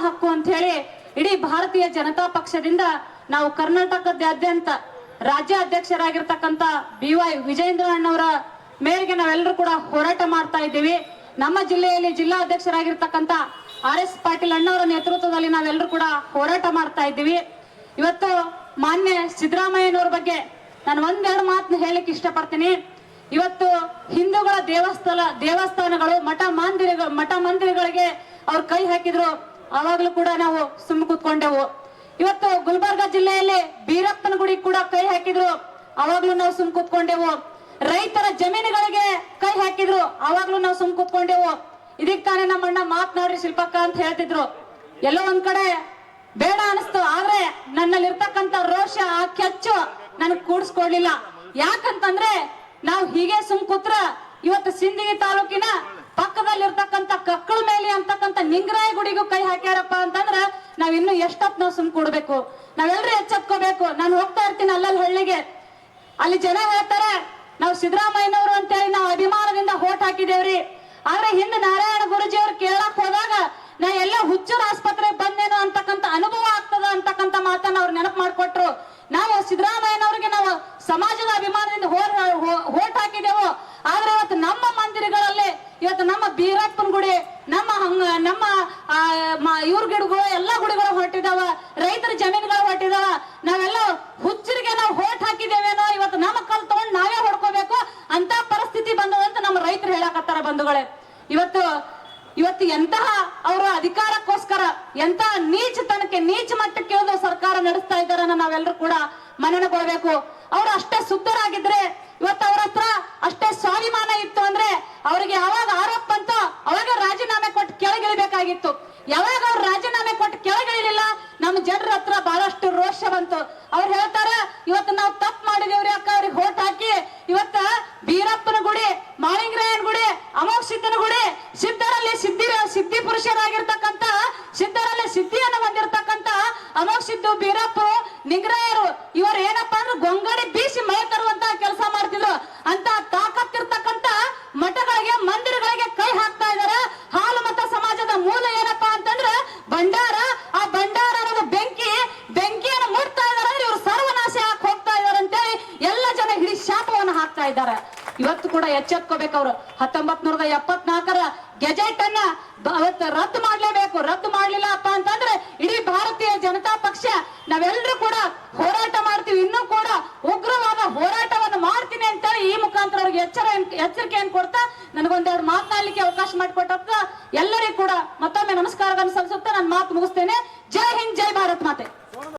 ಹಕ್ಕು ಅಂತ ಹೇಳಿ ಇಡೀ ಭಾರತೀಯ ಜನತಾ ಪಕ್ಷದಿಂದ ನಾವು ಕರ್ನಾಟಕದಾದ್ಯಂತ ರಾಜ್ಯ ಅಧ್ಯಕ್ಷರಾಗಿರ್ತಕ್ಕಂಥ BY ವಿಜಯೇಂದ್ರ ಅಣ್ಣವರ ಮೇರೆಗೆ ನಾವೆಲ್ಲರೂ ಕೂಡ ಹೋರಾಟ ಮಾಡ್ತಾ ಇದ್ದೀವಿ. ನಮ್ಮ ಜಿಲ್ಲೆಯಲ್ಲಿ ಜಿಲ್ಲಾ ಅಧ್ಯಕ್ಷರಾಗಿರ್ತಕ್ಕಂಥ RS ಪಾಟೀಲ್ ಅಣ್ಣವರ ನೇತೃತ್ವದಲ್ಲಿ ನಾವೆಲ್ಲರೂ ಕೂಡ ಹೋರಾಟ ಮಾಡ್ತಾ ಇದ್ದೀವಿ. ಇವತ್ತು ಮಾನ್ಯ ಸಿದ್ದರಾಮಯ್ಯನವರ ಬಗ್ಗೆ ನಾನು ಒಂದೆರಡು ಮಾತನ್ನ ಹೇಳಿಕ್ಕೆ ಇಷ್ಟಪಡ್ತೀನಿ. ಇವತ್ತು ಹಿಂದೂಗಳ ದೇವಸ್ಥಾನಗಳು ಮಠ ಮಂದಿರಗಳಿಗೆ ಅವ್ರು ಕೈ ಹಾಕಿದ್ರು, ಅವಾಗ್ಲೂ ಕೂಡ ನಾವು ಸುಮ್ಮ ಕೂತ್ಕೊಂಡೆವು. ಇವತ್ತು ಗುಲ್ಬರ್ಗ ಜಿಲ್ಲೆಯಲ್ಲಿ ಬೀರಪ್ಪನ ಗುಡಿ ಕೂಡ ಕೈ ಹಾಕಿದ್ರು, ಅವಾಗ್ಲೂ ನಾವು ಸುಮ್ ಕೂತ್ಕೊಂಡೆವು. ರೈತರ ಜಮೀನುಗಳಿಗೆ ಕೈ ಹಾಕಿದ್ರು, ಅವಾಗ್ಲೂ ನಾವು ಸುಮ್ ಕೂತ್ಕೊಂಡೆವು. ಇದಕ್ ತಾನೇ ನಮ್ಮಣ್ಣ ಮಾತನಾಡ್ರಿ ಶಿಲ್ಪಕ್ಕ ಅಂತ ಹೇಳ್ತಿದ್ರು. ಎಲ್ಲೋ ಒಂದ್ ಕಡೆ ಬೇಡ ಅನಿಸ್ತು, ಆದ್ರೆ ನನ್ನಲ್ಲಿ ಇರ್ತಕ್ಕಂಥ ರೋಷ ಆ ಕೆಚ್ಚು ನನಗ್ ಕೂಡಿಸ್ಕೊಡ್ಲಿಲ್ಲ. ಯಾಕಂತಂದ್ರೆ ನಾವು ಹೀಗೆ ಸುಮ್ ಕೂತ್ರ ಇವತ್ತು ಸಿಂದಗಿ ತಾಲೂಕಿನ ಪಕ್ಕದಲ್ಲಿರ್ತಕ್ಕಂಥ ಕಕ್ಕಳ ಮೇಲೆ ಅಂತಕ್ಕಂಥ ನಿಂಗರಾಯ ಗುಡಿಗೂ ಕೈ ಹಾಕ್ಯಾರಪ್ಪ ಅಂತಂದ್ರ ನಾವ್ ಇನ್ನು ಎಷ್ಟೊತ್ ನಾವು ಸುಮ್ ಕೊಡ್ಬೇಕು, ನಾವೆಲ್ಲರೂ ಎಚ್ಚೆತ್ಕೋಬೇಕು. ನಾನು ಹೋಗ್ತಾ ಇರ್ತೀನಿ ಅಲ್ಲಲ್ಲಿ ಹಳ್ಳಿಗೆ, ಅಲ್ಲಿ ಜನ ಹೇಳ್ತಾರೆ ನಾವು ಸಿದ್ದರಾಮಯ್ಯನವರು ಅಂತೇಳಿ ನಾವು ಅಭಿಮಾನದಿಂದ ಹೋಟ್ ಹಾಕಿದೇವ್ರಿ, ಆದ್ರೆ ಹಿಂದೆ ನಾರಾಯಣ ಗುರುಜಿ ಅವ್ರು ಕೇಳಕ್ ಹೋದಾಗ ನಾ ಎಲ್ಲ ಹುಚ್ಚೂರ್ ಆಸ್ಪತ್ರೆಗೆ ಬಂದೇನೋ ಅಂತಕ್ಕಂಥ ಅನುಭವ ಆಗ್ತದ ಅಂತಕ್ಕಂಥ ಮಾತನ್ನ ಅವ್ರು ನೆನಪು ಮಾಡ್ಕೊಟ್ರು. ನಾವು ಸಿದ್ದರಾಮಯ್ಯನವ್ರಿಗೆ ನಾವು ಸಮಾಜದ ಅಭಿಮಾನದಿಂದ ಹೋಟ್ ಹಾಕಿದೆವು, ಆದ್ರೆ ಇವತ್ತು ನಮ್ಮ ಮಂದಿರಗಳಲ್ಲಿ ಇವತ್ತು ನಮ್ಮ ಬೀರಪ್ಪನ ಗುಡಿ, ನಮ್ಮ ಇವ್ರ ಗಿಡಗಳು ಎಲ್ಲಾ ಗುಡಿಗಳು ಹೊರಟಿದಾವ, ರೈತರ ಜಮೀನುಗಳು ಹೊರಟಿದಾವ. ನಾವೆಲ್ಲ ಹುಚ್ಚರಿಗೆ ನಾವು ಹೋಟ್ ಹಾಕಿದೇವೇನೋ, ಇವತ್ತು ನಮ್ಮ ಕಲ್ ತಗೊಂಡು ನಾವೇ ಹೊಡ್ಕೋಬೇಕು ಅಂತ ಪರಿಸ್ಥಿತಿ ಬಂದದಂತ ನಮ್ಮ ರೈತರು ಹೇಳಕತ್ತಾರ ಬಂಧುಗಳೇ. ಇವತ್ತು ಎಂತಹ ಅವರ ಅಧಿಕಾರಕ್ಕೋಸ್ಕರ ಎಂತ ನೀಚ ಮಟ್ಟಕ್ಕೆ ಇಳಿದು ಸರ್ಕಾರ ನಡೆಸ್ತಾ ಇದ್ದಾರೆ ನಾವೆಲ್ಲರೂ ಕೂಡ ಮನನಗೊಳ್ಬೇಕು. ಅವ್ರು ಅಷ್ಟೇ ಶುದ್ಧರಾಗಿದ್ರೆ, ಇವತ್ತು ಅವ್ರ ಹತ್ರ ಅಷ್ಟೇ ಸ್ವಾಭಿಮಾನ ಇತ್ತು ಅಂದ್ರೆ ಅವ್ರಿಗೆ ಯಾವಾಗ ಆರೋಪ ಅಂತ ಅವಾಗ ರಾಜೀನಾಮೆ ಕೊಟ್ಟು ಕೆಳಗಿಳಿಬೇಕಾಗಿತ್ತು. ಯಾವಾಗ ಅವ್ರು ರಾಜೀನಾಮೆ ಕೊಟ್ಟು ಕೆಳಗಿಳಿಲಿಲ್ಲ, ನಮ್ಮ ಜನರ ಹತ್ರ ಬಹಳಷ್ಟು ರೋಷ ಬಂತು. ಅವ್ರು ಹೇಳ್ತಾರ ಇವತ್ತು ನಾವು ತಪ್ಪು ಮಾಡಿದೇವ್ರಿ ಅಕ್ಕ, ಅವ್ರಿಗೆ ಹೋಟ್ ಹಾಕಿ ಇವತ್ತ ಬೀರಪ್ಪನ ಗುಡಿ, ಮಾಳಿಂಗರಾಯನ ಗುಡಿ, ಅಮೋಘ ಸಿದ್ದನ ಗುಡಿ, ಸಿದ್ಧರಲ್ಲಿ ಸಿದ್ಧಿ ಪುರುಷರಾಗಿರ್ತಕ್ಕಂಥ ಸಿದ್ಧರಲ್ಲಿ ಸಿದ್ಧಿಯನ್ನು ಹೊಂದಿರತಕ್ಕಂಥ ಅಮೋಘ ಸಿದ್ದು, ಬೀರಪ್ಪ, ನಿಂಗರಾಯರು ಇವರು ಏನಪ್ಪಾ ಅಂದ್ರೆ ಗೊಂಗಡಿ ಬೀಸಿ ಮೈ ತರುವಂತಹ ಕೆಲಸ ಮಾಡ್ತಿದ್ರು. ಅಂತ ತಾಕತ್ತಿರ್ತಕ್ಕಂಥ ಮಠಗಳಿಗೆ ಮಂದಿರಗಳಿಗೆ ಕೈ ಹಾಕ್ತಾ ಇದಾರೆ. ಹಾಲು ಮತ ಸಮಾಜದ ಮೂಲ ಏನಪ್ಪಾ ಅಂತಂದ್ರೆ ಭಂಡಾರ. ಆ ಭಂಡಾರ ಅನ್ನೋದು ಬೆಂಕಿಯನ್ನು ಮುಟ್ತಾ ಇದಾರೆ ಅಂದ್ರೆ ಇವ್ರು ಸರ್ವನಾಶ ಹಾಕಿ ಹೋಗ್ತಾ ಇದಾರೆ ಅಂತೇಳಿ ಎಲ್ಲ ಜನ ಹಿಡಿ ಶಾಪವನ್ನು ಹಾಕ್ತಾ ಇದ್ದಾರೆ. ಇವತ್ತು ಕೂಡ ಎಚ್ಚೆತ್ಕೋಬೇಕು. ಅವರು 1974ರ ಗೆಜೆಟ್ ಅನ್ನ ರದ್ದು ಮಾಡ್ಲೇಬೇಕು. ರದ್ದು ಮಾಡ್ಲಿಲ್ಲಪ್ಪ ಅಂತಂದ್ರೆ ಇಡೀ ಭಾರತೀಯ ಜನತಾ ಪಕ್ಷ ನಾವೆಲ್ಲರೂ ಕೂಡ ಹೋರಾಟ ಮಾಡ್ತೀವಿ. ಇನ್ನೂ ಕೂಡ ಉಗ್ರವಾದ ಹೋರಾಟವನ್ನು ಮಾಡ್ತೀನಿ ಅಂತೇಳಿ ಈ ಮುಖಾಂತರ ಅವ್ರಿಗೆ ಎಚ್ಚರಿಕೆಯನ್ನು ಕೊಡ್ತಾ ನನಗೊಂದೆರಡು ಮಾತನಾಡ್ಲಿಕ್ಕೆ ಅವಕಾಶ ಮಾಡಿಕೊಟ್ಟ ಎಲ್ಲರಿಗೂ ಕೂಡ ಮತ್ತೊಮ್ಮೆ ನಮಸ್ಕಾರವನ್ನು ಸಲ್ಲಿಸುತ್ತಾ ನನ್ನ ಮಾತು ಮುಗಿಸ್ತೇನೆ.